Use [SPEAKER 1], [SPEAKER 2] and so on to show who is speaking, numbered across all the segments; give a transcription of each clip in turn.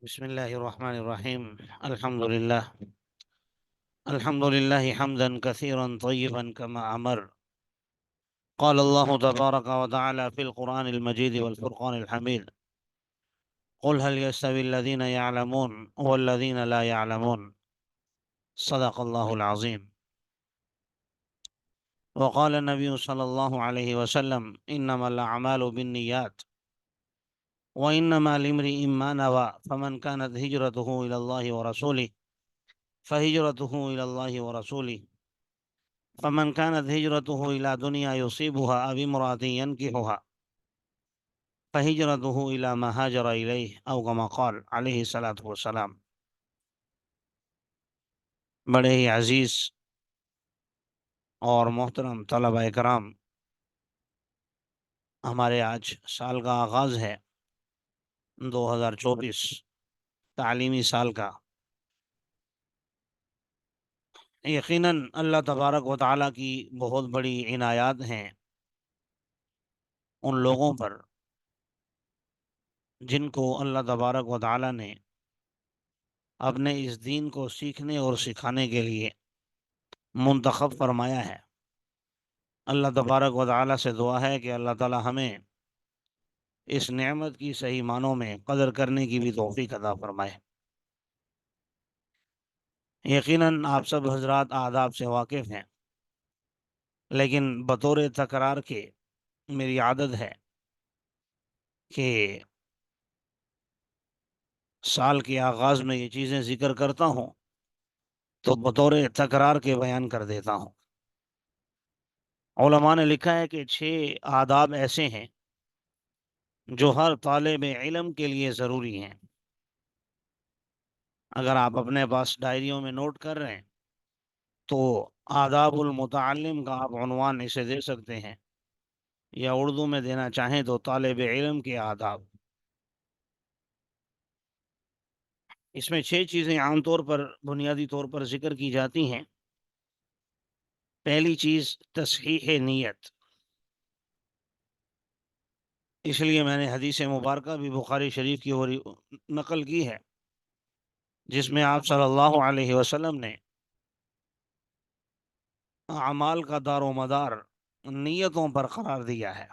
[SPEAKER 1] بسم الله الرحمن الرحيم. الحمد لله حمدا كثيرا طيبا كما أمر. قال الله تبارك وتعالى في القرآن المجيد والفرقان الحميد: قل هل يستوي الذين يعلمون والذين لا يعلمون. صدق الله العظيم. وقال النبي صلى الله عليه وسلم: إنما الأعمال بالنيات وإنما لامرئ ما نوى فمن كانت هجرته إلى الله ورسوله فهجرته إلى الله ورسوله فمن كانت هجرته إلى دنيا يصيبها أو امرأة ينكحها فهجرته إلى ما هاجر إليه أو كما قال عليه الصلاة والسلام. بڑے ہی عزیز اور محترم طلبہ اکرام، ہمارے آج سال کا آغاز ہے 2024 تعلیمی سال کا۔ یقیناً اللہ تبارک و تعالیٰ کی بہت بڑی عنایات ہیں ان لوگوں پر جن کو اللہ تبارک و تعالیٰ نے اپنے اس دین کو سیکھنے اور سکھانے کے لیے منتخب فرمایا ہے۔ اللہ تبارک و تعالیٰ سے دعا ہے کہ اللہ تعالیٰ ہمیں اس نعمت کی صحیح معنوں میں قدر کرنے کی بھی توفیق عطا فرمائے۔ یقیناً آپ سب حضرات آداب سے واقف ہیں، لیکن بطور تکرار کے میری عادت ہے کہ سال کے آغاز میں یہ چیزیں ذکر کرتا ہوں تو بطور تکرار کے بیان کر دیتا ہوں۔ علماء نے لکھا ہے کہ 6 آداب ایسے ہیں جو ہر طالب علم کے لیے ضروری ہیں۔ اگر آپ اپنے پاس ڈائریوں میں نوٹ کر رہے ہیں تو آداب المتعلم کا آپ عنوان اسے دے سکتے ہیں، یا اردو میں دینا چاہیں تو طالب علم کے آداب۔ اس میں 6 چیزیں عام طور پر بنیادی طور پر ذکر کی جاتی ہیں۔ پہلی چیز تصحیح نیت، اس لیے میں نے حدیث مبارکہ بھی بخاری شریف کی اور نقل کی ہے، جس میں آپ صلی اللہ علیہ وسلم نے اعمال کا دار و مدار نیتوں پر قرار دیا ہے۔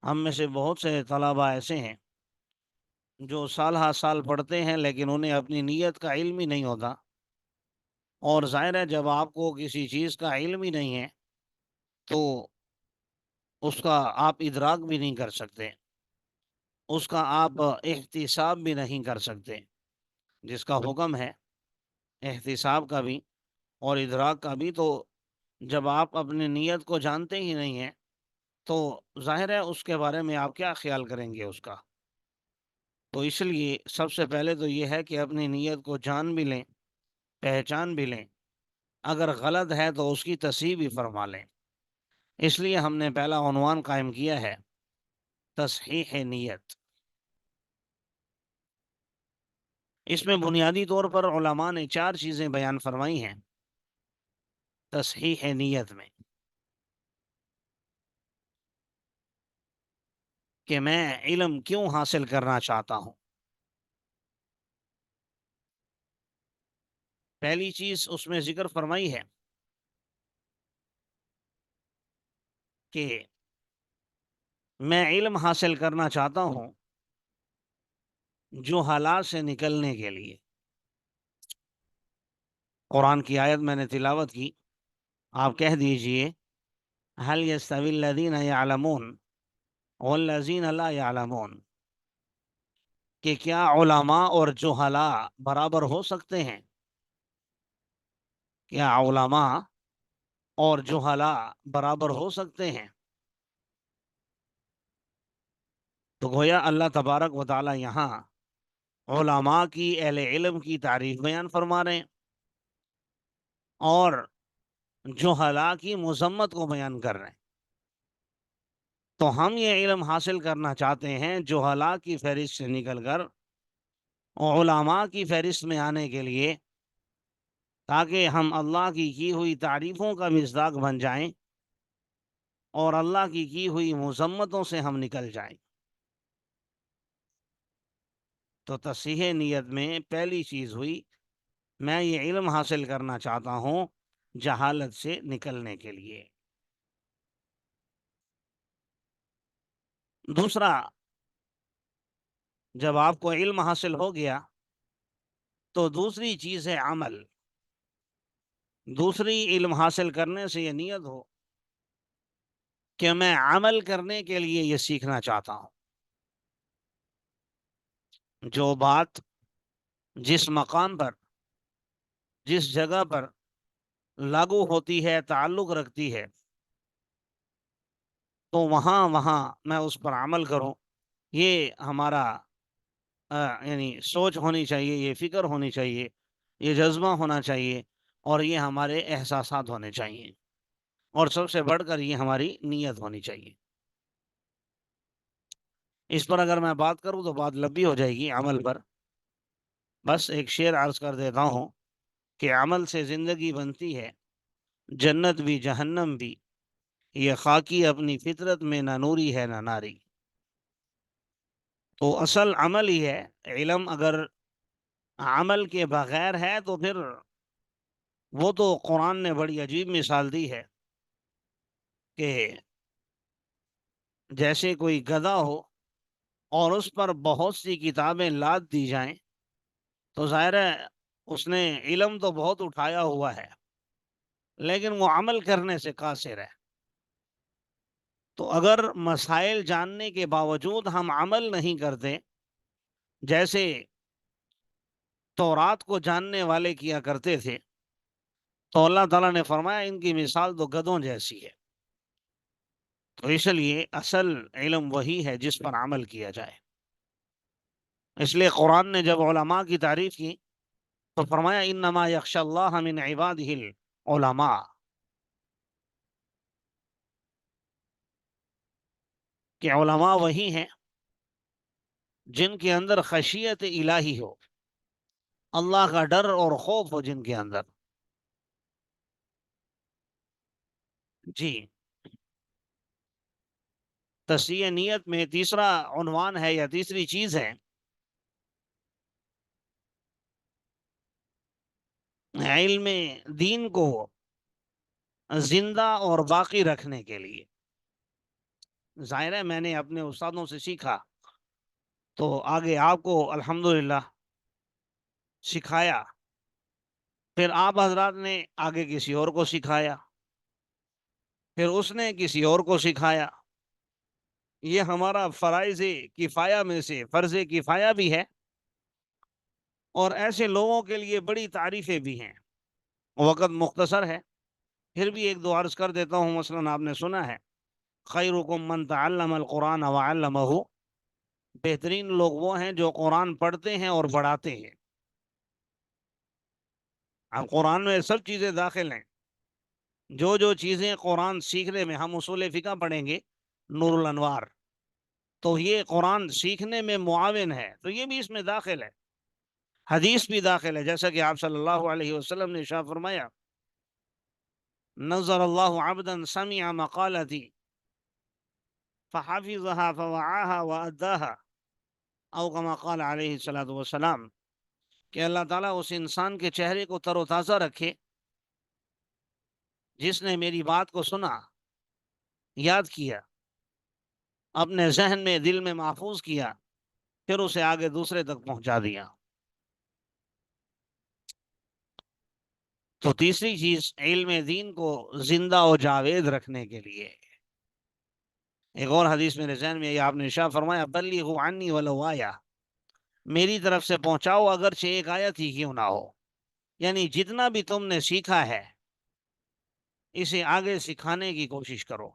[SPEAKER 1] ہم میں سے بہت سے طلبہ ایسے ہیں جو سال ہر سال پڑھتے ہیں لیکن انہیں اپنی نیت کا علم ہی نہیں ہوتا، اور ظاہر ہے جب آپ کو کسی چیز کا علم ہی نہیں ہے تو اس کا آپ ادراک بھی نہیں کر سکتے، اس کا آپ احتساب بھی نہیں کر سکتے۔ جس کا حکم ہے احتساب کا بھی اور ادراک کا بھی، تو جب آپ اپنی نیت کو جانتے ہی نہیں ہیں تو ظاہر ہے اس کے بارے میں آپ کیا خیال کریں گے اس کا۔ تو اس لیے سب سے پہلے تو یہ ہے کہ اپنی نیت کو جان بھی لیں، پہچان بھی لیں، اگر غلط ہے تو اس کی تصحیح بھی فرما لیں۔ اس لیے ہم نے پہلا عنوان قائم کیا ہے تصحیح نیت۔ اس میں بنیادی طور پر علماء نے 4 چیزیں بیان فرمائی ہیں تصحیح نیت میں، کہ میں علم کیوں حاصل کرنا چاہتا ہوں۔ پہلی چیز اس میں ذکر فرمائی ہے کہ میں علم حاصل کرنا چاہتا ہوں جو حالات سے نکلنے کے لیے۔ قرآن کی آیت میں نے تلاوت کی، آپ کہہ دیجئے هل يستوي الذين يعلمون والذين لا يعلمون، کہ کیا علماء اور جہلاء برابر ہو سکتے ہیں؟ کیا علماء اور جہلاء برابر ہو سکتے ہیں؟ تو گویا اللہ تبارک و تعالی یہاں علماء کی، اہل علم کی تعریف بیان فرما رہے ہیں اور جہلاء کی مذمت کو بیان کر رہے ہیں۔ تو ہم یہ علم حاصل کرنا چاہتے ہیں جہلاء کی فہرست سے نکل کر علماء کی فہرست میں آنے کے لیے، تاکہ ہم اللہ کی ہوئی تعریفوں کا مصداق بن جائیں اور اللہ کی ہوئی مذمتوں سے ہم نکل جائیں۔ تو تصحیح نیت میں پہلی چیز ہوئی، میں یہ علم حاصل کرنا چاہتا ہوں جہالت سے نکلنے کے لیے۔ دوسرا، جب آپ کو علم حاصل ہو گیا تو دوسری چیز ہے عمل۔ دوسری علم حاصل کرنے سے یہ نیت ہو کہ میں عمل کرنے کے لیے یہ سیکھنا چاہتا ہوں۔ جو بات جس مقام پر، جس جگہ پر لاگو ہوتی ہے، تعلق رکھتی ہے، تو وہاں میں اس پر عمل کروں، یہ ہمارا یعنی سوچ ہونی چاہیے، یہ فکر ہونی چاہیے، یہ جذبہ ہونا چاہیے، اور یہ ہمارے احساسات ہونے چاہیے، اور سب سے بڑھ کر یہ ہماری نیت ہونی چاہیے۔ اس پر اگر میں بات کروں تو بات لمبی ہو جائے گی عمل پر، بس ایک شعر عرض کر دیتا ہوں کہ عمل سے زندگی بنتی ہے، جنت بھی جہنم بھی، یہ خاکی اپنی فطرت میں نہ نوری ہے نہ ناری۔ تو اصل عمل ہی ہے۔ علم اگر عمل کے بغیر ہے تو پھر وہ تو قرآن نے بڑی عجیب مثال دی ہے کہ جیسے کوئی گدھا ہو اور اس پر بہت سی کتابیں لاد دی جائیں، تو ظاہر ہے اس نے علم تو بہت اٹھایا ہوا ہے لیکن وہ عمل کرنے سے قاصر ہے۔ تو اگر مسائل جاننے کے باوجود ہم عمل نہیں کرتے، جیسے تورات کو جاننے والے کیا کرتے تھے، تو اللہ تعالیٰ نے فرمایا ان کی مثال تو گدھوں جیسی ہے۔ تو اس لیے اصل علم وہی ہے جس پر عمل کیا جائے۔ اس لیے قرآن نے جب علماء کی تعریف کی تو فرمایا انما یخشی اللہ من عبادہ العلماء، کہ علماء وہی ہیں جن کے اندر خشیت الہی ہو، اللہ کا ڈر اور خوف ہو جن کے اندر۔ جی، تصحیح نیت میں تیسرا عنوان ہے یا تیسری چیز ہے علم دین کو زندہ اور باقی رکھنے کے لیے۔ ظاہر ہے میں نے اپنے استادوں سے سیکھا تو آگے آپ کو الحمدللہ سکھایا، پھر آپ حضرات نے آگے کسی اور کو سکھایا، پھر اس نے کسی اور کو سکھایا۔ یہ ہمارا فرائض کفایہ میں سے فرض کفایہ بھی ہے، اور ایسے لوگوں کے لیے بڑی تعریفیں بھی ہیں۔ وقت مختصر ہے، پھر بھی ایک دو عرض کر دیتا ہوں۔ مثلا آپ نے سنا ہے خیرکم من تعلم القرآن وعلمہ، بہترین لوگ وہ ہیں جو قرآن پڑھتے ہیں اور پڑھاتے ہیں۔ اب قرآن میں سب چیزیں داخل ہیں، جو چیزیں قرآن سیکھنے میں، ہم اصول فقہ پڑھیں گے نور الانوار، تو یہ قرآن سیکھنے میں معاون ہے، تو یہ بھی اس میں داخل ہے۔ حدیث بھی داخل ہے، جیسا کہ آپ صلی اللہ علیہ وسلم نے ارشاد فرمایا نظر اللہ عبدا سمع مقالتی فحفظها فوعاها واداها، او كما قال علیہ الصلوۃ والسلام، کہ اللہ تعالیٰ اس انسان کے چہرے کو تر و تازہ رکھے جس نے میری بات کو سنا، یاد کیا، اپنے ذہن میں، دل میں محفوظ کیا، پھر اسے آگے دوسرے تک پہنچا دیا۔ تو تیسری چیز علم دین کو زندہ و جاوید رکھنے کے لیے، ایک اور حدیث میرے ذہن میں آپ نے ارشاد فرمایا بلغوا عنی ولو آیا، میری طرف سے پہنچاؤ اگرچہ ایک آیت ہی کیوں نہ ہو۔ یعنی جتنا بھی تم نے سیکھا ہے اسے آگے سکھانے کی کوشش کرو۔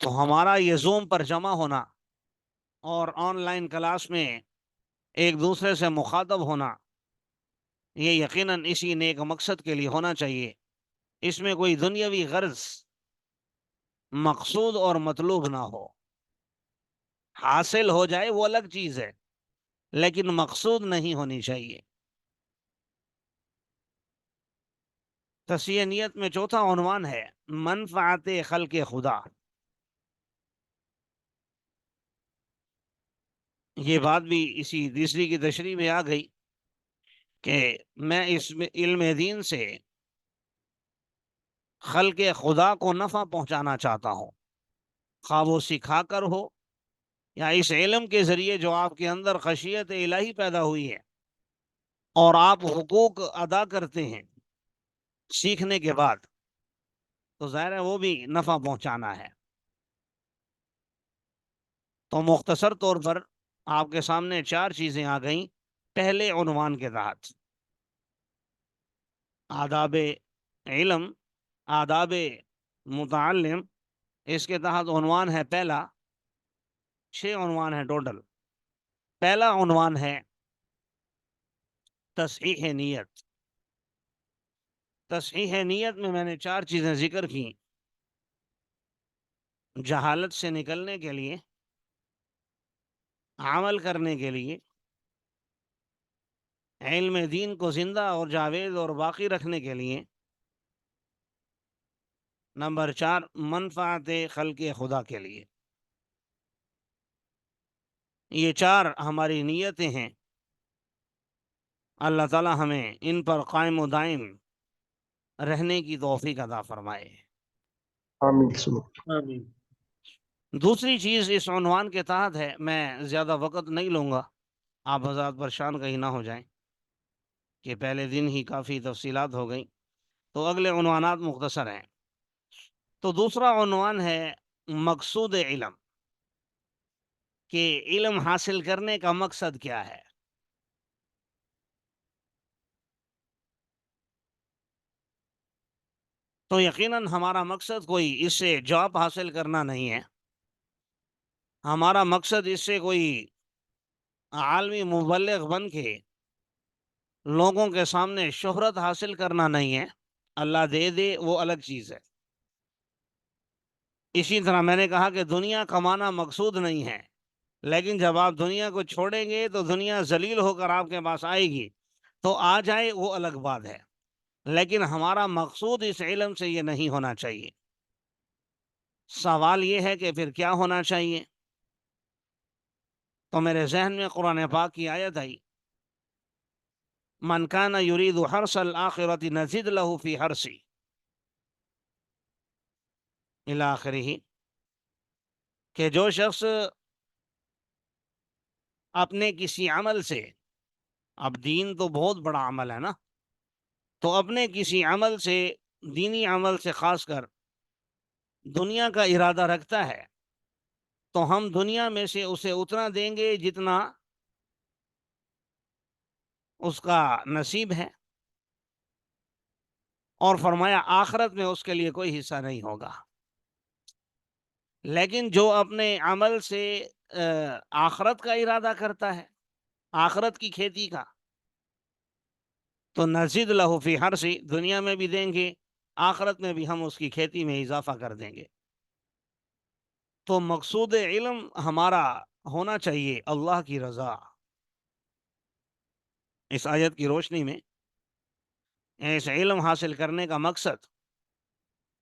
[SPEAKER 1] تو ہمارا یہ زوم پر جمع ہونا اور آن لائن کلاس میں ایک دوسرے سے مخاطب ہونا، یہ یقیناً اسی نیک مقصد کے لیے ہونا چاہیے۔ اس میں کوئی دنیاوی غرض مقصود اور مطلوب نہ ہو۔ حاصل ہو جائے وہ الگ چیز ہے، لیکن مقصود نہیں ہونی چاہیے۔ تصحیح نیت میں چوتھا عنوان ہے منفعت خلق خدا۔ یہ بات بھی اسی تیسری کی تشریح میں آ گئی کہ میں اس علم دین سے خلق خدا کو نفع پہنچانا چاہتا ہوں، خواہ وہ سکھا کر ہو یا اس علم کے ذریعے جو آپ کے اندر خشیت الہی پیدا ہوئی ہے اور آپ حقوق ادا کرتے ہیں سیکھنے کے بعد، تو ظاہر ہے وہ بھی نفع پہنچانا ہے۔ تو مختصر طور پر آپ کے سامنے 4 چیزیں آ گئیں پہلے عنوان کے تحت: آداب علم، آداب متعلم، اس کے تحت عنوان ہے پہلا، 6 عنوان ہے ٹوٹل۔ پہلا عنوان ہے تصحیح نیت۔ تصحیح نیت میں نے 4 چیزیں ذکر کی: جہالت سے نکلنے کے لیے، عمل کرنے کے لیے، علم دین کو زندہ اور جاوید اور باقی رکھنے کے لیے، نمبر 4 منفعت خلق خدا کے لیے۔ یہ 4 ہماری نیتیں ہیں، اللہ تعالی ہمیں ان پر قائم و دائم رہنے کی توفیق عطا فرمائے،
[SPEAKER 2] آمین۔
[SPEAKER 1] دوسری چیز اس عنوان کے تحت ہے، میں زیادہ وقت نہیں لوں گا، آپ حضرات پریشان کہیں نہ ہو جائیں کہ پہلے دن ہی کافی تفصیلات ہو گئیں، تو اگلے عنوانات مختصر ہیں۔ تو دوسرا عنوان ہے مقصود علم، کہ علم حاصل کرنے کا مقصد کیا ہے۔ تو یقیناً ہمارا مقصد کوئی اس سے جاب حاصل کرنا نہیں ہے، ہمارا مقصد اس سے کوئی عالمی مبلغ بن کے لوگوں کے سامنے شہرت حاصل کرنا نہیں ہے، اللہ دے دے وہ الگ چیز ہے۔ اسی طرح میں نے کہا کہ دنیا کمانا مقصود نہیں ہے، لیکن جب آپ دنیا کو چھوڑیں گے تو دنیا ذلیل ہو کر آپ کے پاس آئے گی، تو آ جائے وہ الگ بات ہے، لیکن ہمارا مقصود اس علم سے یہ نہیں ہونا چاہیے۔ سوال یہ ہے کہ پھر کیا ہونا چاہیے؟ تو میرے ذہن میں قرآن پاک کی آیت آئی، من کان یرید حرث الآخرۃ نزد له فی حرثہ الی آخرہ، کہ جو شخص اپنے کسی عمل سے، اب دین تو بہت بڑا عمل ہے نا، تو اپنے کسی عمل سے، دینی عمل سے خاص کر دنیا کا ارادہ رکھتا ہے، تو ہم دنیا میں سے اسے اتنا دیں گے جتنا اس کا نصیب ہے، اور فرمایا آخرت میں اس کے لیے کوئی حصہ نہیں ہوگا۔ لیکن جو اپنے عمل سے آخرت کا ارادہ کرتا ہے، آخرت کی کھیتی کا، تو نزید لہو فی حرثہ، دنیا میں بھی دیں گے، آخرت میں بھی ہم اس کی کھیتی میں اضافہ کر دیں گے۔ تو مقصود علم ہمارا ہونا چاہیے اللہ کی رضا۔ اس آیت کی روشنی میں اس علم حاصل کرنے کا مقصد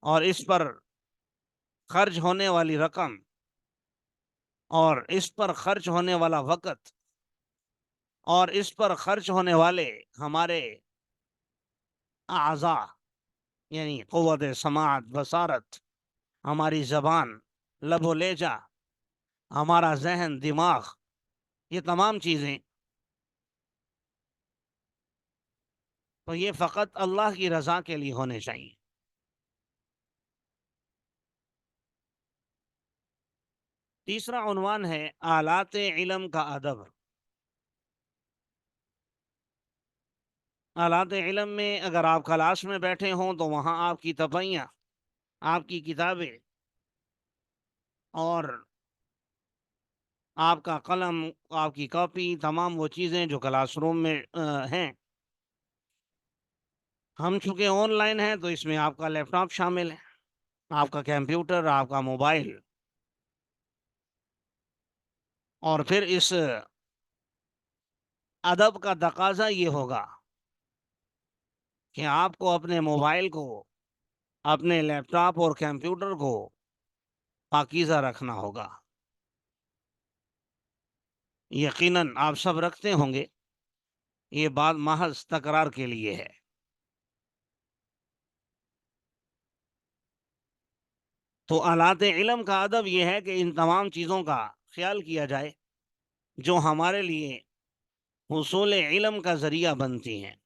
[SPEAKER 1] اور اس پر خرچ ہونے والی رقم اور اس پر خرچ ہونے والا وقت اور اس پر خرچ ہونے والے ہمارے اعضاء، یعنی قوت سماعت، بصارت، ہماری زبان، لب و لہجہ، ہمارا ذہن، دماغ، یہ تمام چیزیں، تو یہ فقط اللہ کی رضا کے لیے ہونے چاہیے۔ تیسرا عنوان ہے آلات علم کا ادب۔ آلات علم میں اگر آپ کلاس میں بیٹھے ہوں تو وہاں آپ کی تپیاں، آپ کی کتابیں اور آپ کا قلم، آپ کی کاپی، تمام وہ چیزیں جو کلاس روم میں ہیں، ہم چونکہ آن لائن ہیں تو اس میں آپ کا لیپ ٹاپ شامل ہے، آپ کا کمپیوٹر، آپ کا موبائل، اور پھر اس ادب کا تقاضا یہ ہوگا کہ آپ کو اپنے موبائل کو، اپنے لیپ ٹاپ اور کمپیوٹر کو پاکیزہ رکھنا ہوگا۔ یقیناً آپ سب رکھتے ہوں گے، یہ بات محض تکرار کے لیے ہے۔ تو آلات علم کا ادب یہ ہے کہ ان تمام چیزوں کا خیال کیا جائے جو ہمارے لیے حصول علم کا ذریعہ بنتی ہیں۔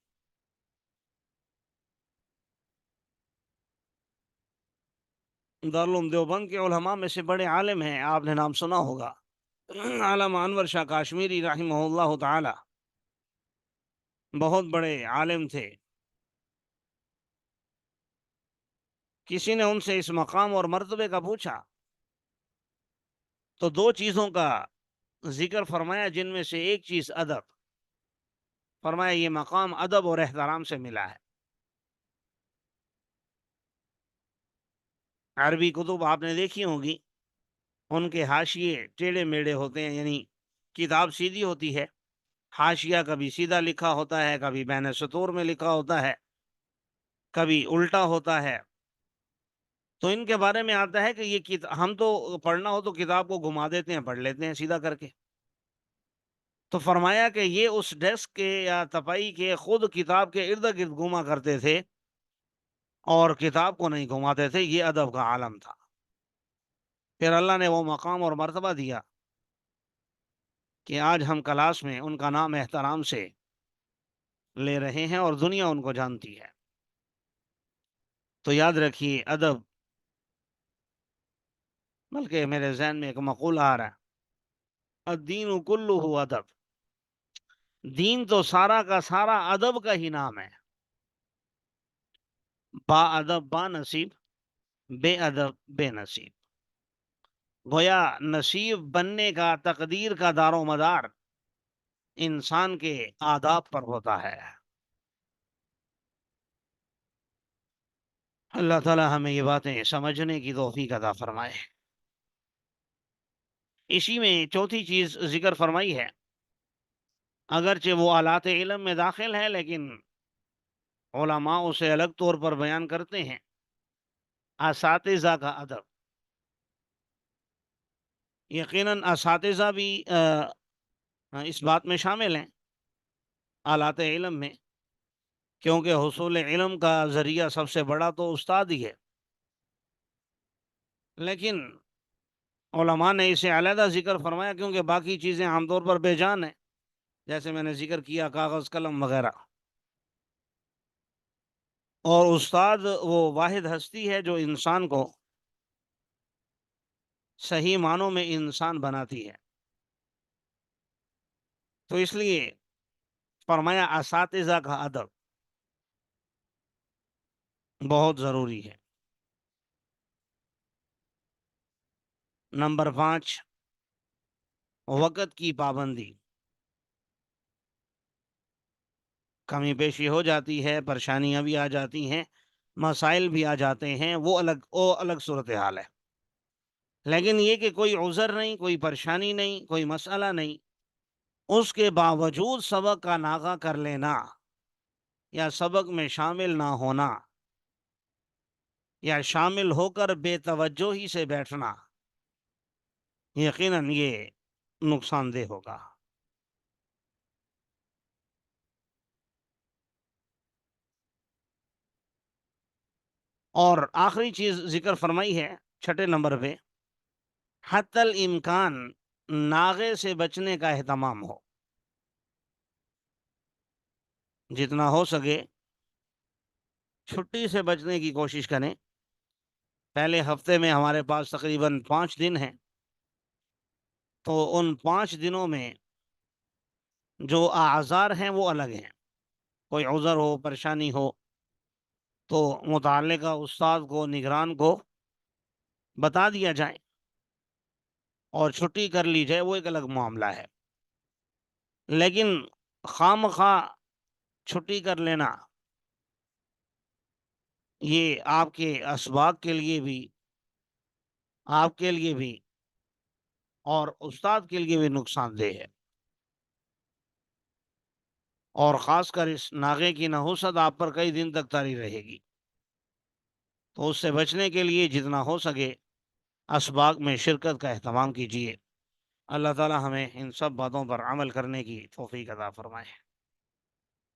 [SPEAKER 1] دارالعلوم دیوبند کے علماء میں سے بڑے عالم ہیں، آپ نے نام سنا ہوگا، علامہ انور شاہ کاشمیری رحمہ اللہ تعالی، بہت بڑے عالم تھے۔ کسی نے ان سے اس مقام اور مرتبے کا پوچھا تو دو چیزوں کا ذکر فرمایا، جن میں سے ایک چیز ادب، فرمایا یہ مقام ادب اور احترام سے ملا ہے۔ عربی کتب آپ نے دیکھی ہوگی، ان کے حاشیے ٹیڑھے میڑھے ہوتے ہیں، یعنی کتاب سیدھی ہوتی ہے، حاشیہ کبھی سیدھا لکھا ہوتا ہے، کبھی بین سطور میں لکھا ہوتا ہے، کبھی الٹا ہوتا ہے۔ تو ان کے بارے میں آتا ہے کہ یہ ہم تو پڑھنا ہو تو کتاب کو گھما دیتے ہیں، پڑھ لیتے ہیں سیدھا کر کے۔ تو فرمایا کہ یہ اس ڈیسک کے یا تپائی کے خود کتاب کے ارد گرد گھوما کرتے تھے اور کتاب کو نہیں گھماتے تھے، یہ ادب کا عالم تھا۔ پھر اللہ نے وہ مقام اور مرتبہ دیا کہ آج ہم کلاس میں ان کا نام احترام سے لے رہے ہیں اور دنیا ان کو جانتی ہے۔ تو یاد رکھیے ادب، بلکہ میرے ذہن میں ایک مقولہ آ رہا ہے، الدین کلہ ادب، دین تو سارا کا سارا ادب کا ہی نام ہے۔ با ادب با نصیب، بے ادب بے نصیب۔ گویا نصیب بننے کا، تقدیر کا دار و مدار انسان کے آداب پر ہوتا ہے۔ اللہ تعالی ہمیں یہ باتیں سمجھنے کی توفیق عطا فرمائے۔ اسی میں چوتھی چیز ذکر فرمائی ہے، اگرچہ وہ آلات علم میں داخل ہے لیکن علماء اسے الگ طور پر بیان کرتے ہیں، اساتذہ کا ادب۔ یقیناً اساتذہ بھی اس بات میں شامل ہیں، آلات علم میں، کیونکہ حصول علم کا ذریعہ سب سے بڑا تو استاد ہی ہے، لیکن علماء نے اسے علیحدہ ذکر فرمایا کیونکہ باقی چیزیں عام طور پر بے جان ہیں، جیسے میں نے ذکر کیا کاغذ قلم وغیرہ۔ اور استاد وہ واحد ہستی ہے جو انسان کو صحیح معنوں میں انسان بناتی ہے۔ تو اس لیے فرمایا اساتذہ کا ادب بہت ضروری ہے۔ نمبر 5، وقت کی پابندی۔ کمی بیشی ہو جاتی ہے، پریشانیاں بھی آ جاتی ہیں، مسائل بھی آ جاتے ہیں، وہ الگ صورتحال ہے، لیکن یہ کہ کوئی عذر نہیں، کوئی پریشانی نہیں، کوئی مسئلہ نہیں، اس کے باوجود سبق کا ناغہ کر لینا یا سبق میں شامل نہ ہونا یا شامل ہو کر بے توجہی سے بیٹھنا، یقیناً یہ نقصان دہ ہوگا۔ اور آخری چیز ذکر فرمائی ہے 6 نمبر پہ، حتی الامکان ناغے سے بچنے کا اہتمام ہو، جتنا ہو سکے چھٹی سے بچنے کی کوشش کریں۔ پہلے ہفتے میں ہمارے پاس تقریباً 5 دن ہیں، تو ان 5 دنوں میں جو اعذار ہیں وہ الگ ہیں، کوئی عذر ہو، پریشانی ہو تو متعلقہ استاد کو، نگران کو بتا دیا جائے اور چھٹی کر لی جائے، وہ ایک الگ معاملہ ہے۔ لیکن خواہ مخواہ چھٹی کر لینا، یہ آپ کے اسباق کے لیے بھی، آپ کے لیے بھی اور استاد کے لیے بھی نقصان دہ ہے، اور خاص کر اس ناغے کی نحوست آپ پر کئی دن تک طاری رہے گی۔ تو اس سے بچنے کے لیے جتنا ہو سکے اسباق میں شرکت کا اہتمام کیجیے۔ اللہ تعالی ہمیں ان سب باتوں پر عمل کرنے کی توفیق عطا فرمائے۔